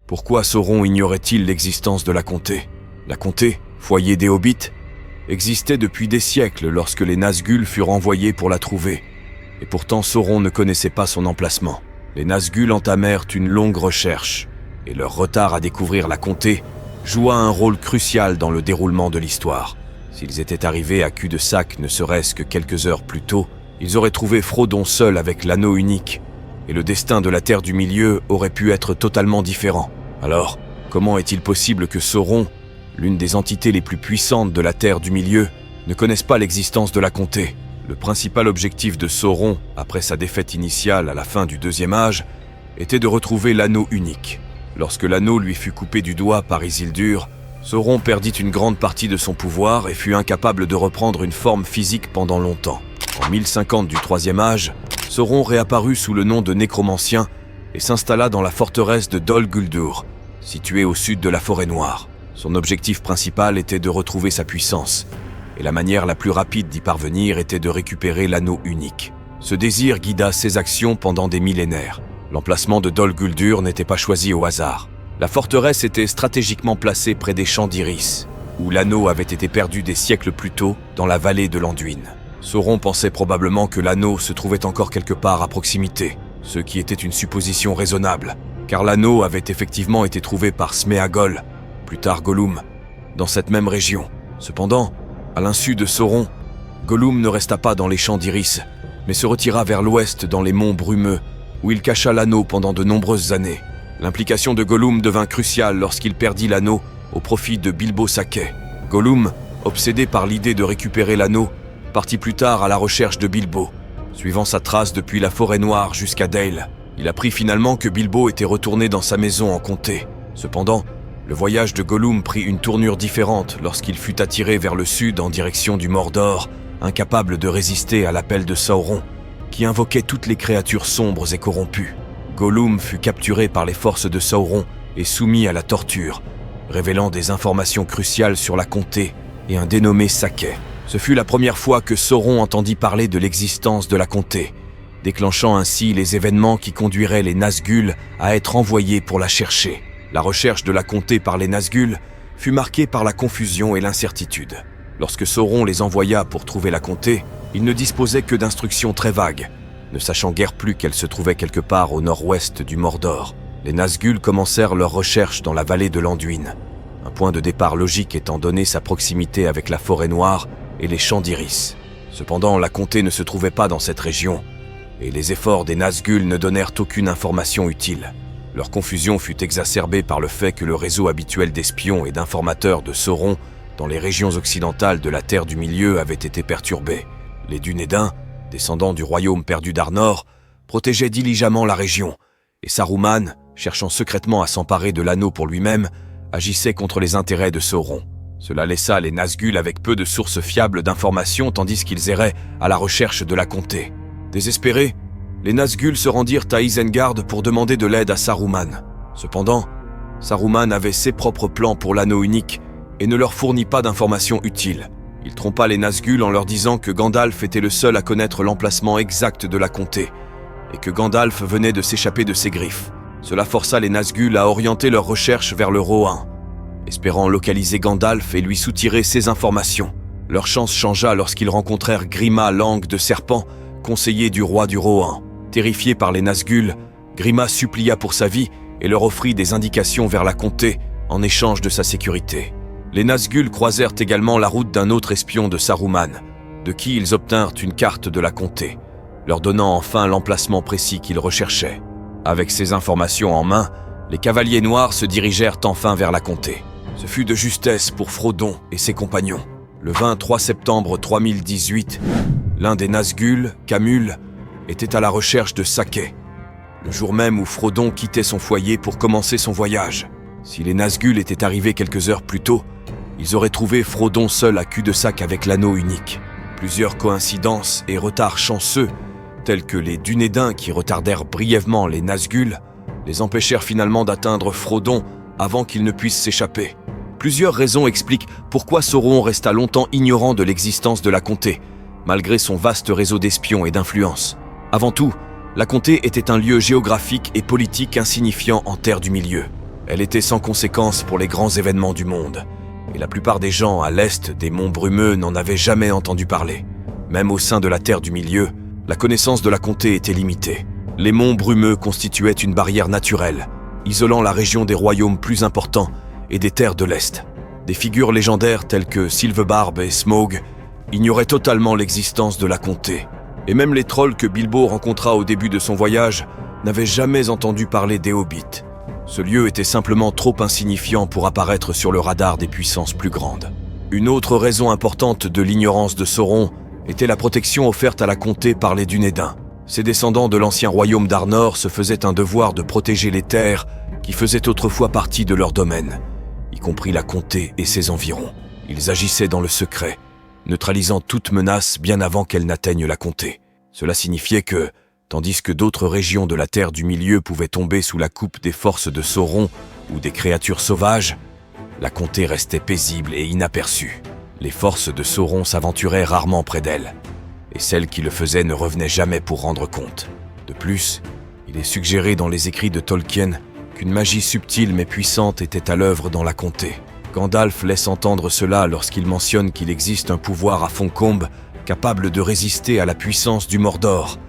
Pourquoi Sauron ignorait-il l'existence de la comté? La comté, foyer des Hobbits, existait depuis des siècles lorsque les Nazgûl furent envoyés pour la trouver. Et pourtant Sauron ne connaissait pas son emplacement. Les Nazgûl entamèrent une longue recherche, et leur retard à découvrir la comté joua un rôle crucial dans le déroulement de l'histoire. S'ils étaient arrivés à cul-de-sac ne serait-ce que quelques heures plus tôt, ils auraient trouvé Frodon seul avec l'anneau unique, et le destin de la Terre du Milieu aurait pu être totalement différent. Alors, comment est-il possible que Sauron, l'une des entités les plus puissantes de la Terre du Milieu, ne connaisse pas l'existence de la comté? Le principal objectif de Sauron, après sa défaite initiale à la fin du Deuxième Âge, était de retrouver l'anneau unique. Lorsque l'anneau lui fut coupé du doigt par Isildur, Sauron perdit une grande partie de son pouvoir et fut incapable de reprendre une forme physique pendant longtemps. En 1050 du Troisième Âge, Sauron réapparut sous le nom de Nécromancien et s'installa dans la forteresse de Dol Guldur, située au sud de la Forêt Noire. Son objectif principal était de retrouver sa puissance, et la manière la plus rapide d'y parvenir était de récupérer l'anneau unique. Ce désir guida ses actions pendant des millénaires. L'emplacement de Dol Guldur n'était pas choisi au hasard. La forteresse était stratégiquement placée près des champs d'iris, où l'anneau avait été perdu des siècles plus tôt dans la vallée de l'Anduin. Sauron pensait probablement que l'anneau se trouvait encore quelque part à proximité, ce qui était une supposition raisonnable, car l'anneau avait effectivement été trouvé par Sméagol, plus tard Gollum, dans cette même région. Cependant, à l'insu de Sauron, Gollum ne resta pas dans les champs d'iris, mais se retira vers l'ouest dans les monts brumeux, où il cacha l'anneau pendant de nombreuses années. L'implication de Gollum devint cruciale lorsqu'il perdit l'anneau au profit de Bilbo Saquet. Gollum, obsédé par l'idée de récupérer l'anneau, partit plus tard à la recherche de Bilbo. Suivant sa trace depuis la Forêt Noire jusqu'à Dale, il apprit finalement que Bilbo était retourné dans sa maison en comté. Cependant, le voyage de Gollum prit une tournure différente lorsqu'il fut attiré vers le sud en direction du Mordor, incapable de résister à l'appel de Sauron, qui invoquait toutes les créatures sombres et corrompues. Gollum fut capturé par les forces de Sauron et soumis à la torture, révélant des informations cruciales sur la comté et un dénommé Saquet. Ce fut la première fois que Sauron entendit parler de l'existence de la comté, déclenchant ainsi les événements qui conduiraient les Nazgûl à être envoyés pour la chercher. La recherche de la comté par les Nazgûl fut marquée par la confusion et l'incertitude. Lorsque Sauron les envoya pour trouver la comté, il ne disposait que d'instructions très vagues, ne sachant guère plus qu'elle se trouvait quelque part au nord-ouest du Mordor. Les Nazgûl commencèrent leurs recherches dans la vallée de l'Anduin, un point de départ logique étant donné sa proximité avec la Forêt Noire et les champs d'iris. Cependant, la comté ne se trouvait pas dans cette région, et les efforts des Nazgûl ne donnèrent aucune information utile. Leur confusion fut exacerbée par le fait que le réseau habituel d'espions et d'informateurs de Sauron dans les régions occidentales de la Terre du Milieu avait été perturbé. Les Dunédains, descendants du royaume perdu d'Arnor, protégeaient diligemment la région, et Saruman, cherchant secrètement à s'emparer de l'anneau pour lui-même, agissait contre les intérêts de Sauron. Cela laissa les Nazgûl avec peu de sources fiables d'informations tandis qu'ils erraient à la recherche de la comté. Désespérés, les Nazgûl se rendirent à Isengard pour demander de l'aide à Saruman. Cependant, Saruman avait ses propres plans pour l'anneau unique et ne leur fournit pas d'informations utiles. Il trompa les Nazgûl en leur disant que Gandalf était le seul à connaître l'emplacement exact de la comté et que Gandalf venait de s'échapper de ses griffes. Cela força les Nazgûl à orienter leurs recherches vers le Rohan, espérant localiser Gandalf et lui soutirer ses informations. Leur chance changea lorsqu'ils rencontrèrent Grima Langue de Serpent, conseiller du roi du Rohan. Terrifié par les Nazgûl, Grima supplia pour sa vie et leur offrit des indications vers la comté en échange de sa sécurité. Les Nazgûl croisèrent également la route d'un autre espion de Saruman, de qui ils obtinrent une carte de la comté, leur donnant enfin l'emplacement précis qu'ils recherchaient. Avec ces informations en main, les cavaliers noirs se dirigèrent enfin vers la comté. Ce fut de justesse pour Frodon et ses compagnons. Le 23 septembre 3018, l'un des Nazgûl, Camul, était à la recherche de Saquet, le jour même où Frodon quittait son foyer pour commencer son voyage. Si les Nazgûl étaient arrivés quelques heures plus tôt, ils auraient trouvé Frodon seul à cul-de-sac avec l'anneau unique. Plusieurs coïncidences et retards chanceux, tels que les Dunédains qui retardèrent brièvement les Nazgûl, les empêchèrent finalement d'atteindre Frodon avant qu'il ne puisse s'échapper. Plusieurs raisons expliquent pourquoi Sauron resta longtemps ignorant de l'existence de la comté, malgré son vaste réseau d'espions et d'influence. Avant tout, la comté était un lieu géographique et politique insignifiant en Terre du Milieu. Elle était sans conséquence pour les grands événements du monde, et la plupart des gens à l'est des monts Brumeux n'en avaient jamais entendu parler. Même au sein de la Terre du Milieu, la connaissance de la comté était limitée. Les monts Brumeux constituaient une barrière naturelle, isolant la région des royaumes plus importants et des terres de l'Est. Des figures légendaires telles que Silverbarb et Smaug ignoraient totalement l'existence de la comté. Et même les trolls que Bilbo rencontra au début de son voyage n'avaient jamais entendu parler des Hobbits. Ce lieu était simplement trop insignifiant pour apparaître sur le radar des puissances plus grandes. Une autre raison importante de l'ignorance de Sauron était la protection offerte à la comté par les Dunédains. Ces descendants de l'ancien royaume d'Arnor se faisaient un devoir de protéger les terres qui faisaient autrefois partie de leur domaine, y compris la comté et ses environs. Ils agissaient dans le secret, neutralisant toute menace bien avant qu'elle n'atteigne la comté. Cela signifiait que, tandis que d'autres régions de la Terre du Milieu pouvaient tomber sous la coupe des forces de Sauron ou des créatures sauvages, la comté restait paisible et inaperçue. Les forces de Sauron s'aventuraient rarement près d'elle, et celles qui le faisaient ne revenaient jamais pour rendre compte. De plus, il est suggéré dans les écrits de Tolkien qu'une magie subtile mais puissante était à l'œuvre dans la comté. Gandalf laisse entendre cela lorsqu'il mentionne qu'il existe un pouvoir à Foncombe capable de résister à la puissance du Mordor,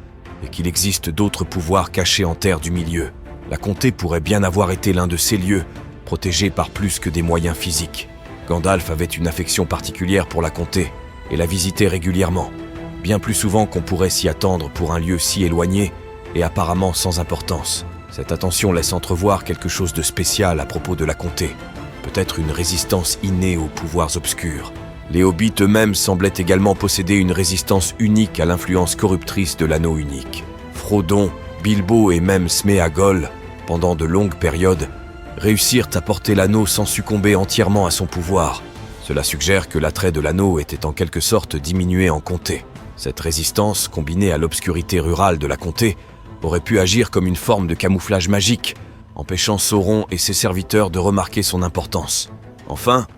et qu'il existe d'autres pouvoirs cachés en Terre du Milieu. La comté pourrait bien avoir été l'un de ces lieux, protégés par plus que des moyens physiques. Gandalf avait une affection particulière pour la comté, et la visitait régulièrement, bien plus souvent qu'on pourrait s'y attendre pour un lieu si éloigné et apparemment sans importance. Cette attention laisse entrevoir quelque chose de spécial à propos de la comté, peut-être une résistance innée aux pouvoirs obscurs. Les Hobbits eux-mêmes semblaient également posséder une résistance unique à l'influence corruptrice de l'anneau unique. Frodon, Bilbo et même Sméagol, pendant de longues périodes, réussirent à porter l'anneau sans succomber entièrement à son pouvoir. Cela suggère que l'attrait de l'anneau était en quelque sorte diminué en comté. Cette résistance, combinée à l'obscurité rurale de la comté, aurait pu agir comme une forme de camouflage magique, empêchant Sauron et ses serviteurs de remarquer son importance. Enfin,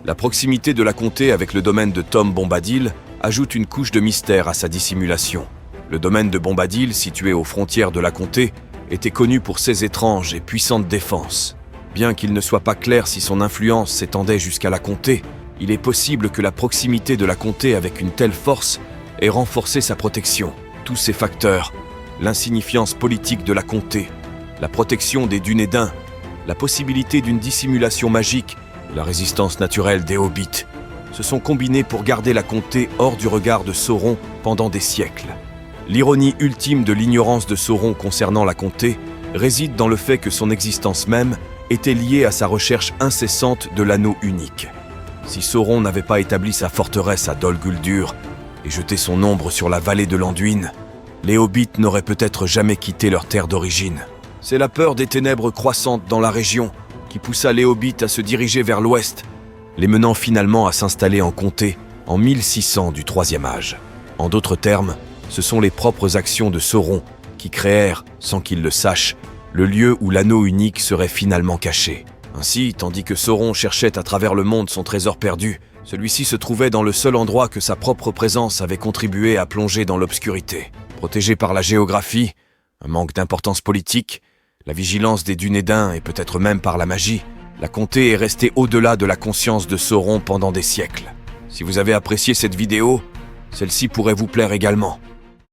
la proximité de la comté avec le domaine de Tom Bombadil ajoute une couche de mystère à sa dissimulation. Le domaine de Bombadil, situé aux frontières de la comté, était connu pour ses étranges et puissantes défenses. Bien qu'il ne soit pas clair si son influence s'étendait jusqu'à la comté, il est possible que la proximité de la comté avec une telle force ait renforcé sa protection. Tous ces facteurs, l'insignifiance politique de la comté, la protection des Dunédains, la possibilité d'une dissimulation magique, la résistance naturelle des Hobbits, se sont combinés pour garder la comté hors du regard de Sauron pendant des siècles. L'ironie ultime de l'ignorance de Sauron concernant la comté réside dans le fait que son existence même était liée à sa recherche incessante de l'anneau unique. Si Sauron n'avait pas établi sa forteresse à Dol Guldur et jeté son ombre sur la vallée de l'Anduin, les Hobbits n'auraient peut-être jamais quitté leur terre d'origine. C'est la peur des ténèbres croissantes dans la région qui poussa les Hobbits à se diriger vers l'ouest, les menant finalement à s'installer en comté en 1600 du Troisième Âge. En d'autres termes, ce sont les propres actions de Sauron qui créèrent, sans qu'il le sache, le lieu où l'anneau unique serait finalement caché. Ainsi, tandis que Sauron cherchait à travers le monde son trésor perdu, celui-ci se trouvait dans le seul endroit que sa propre présence avait contribué à plonger dans l'obscurité. Protégé par la géographie, un manque d'importance politique, la vigilance des Dunédains et peut-être même par la magie, la comté est restée au-delà de la conscience de Sauron pendant des siècles. Si vous avez apprécié cette vidéo, celle-ci pourrait vous plaire également.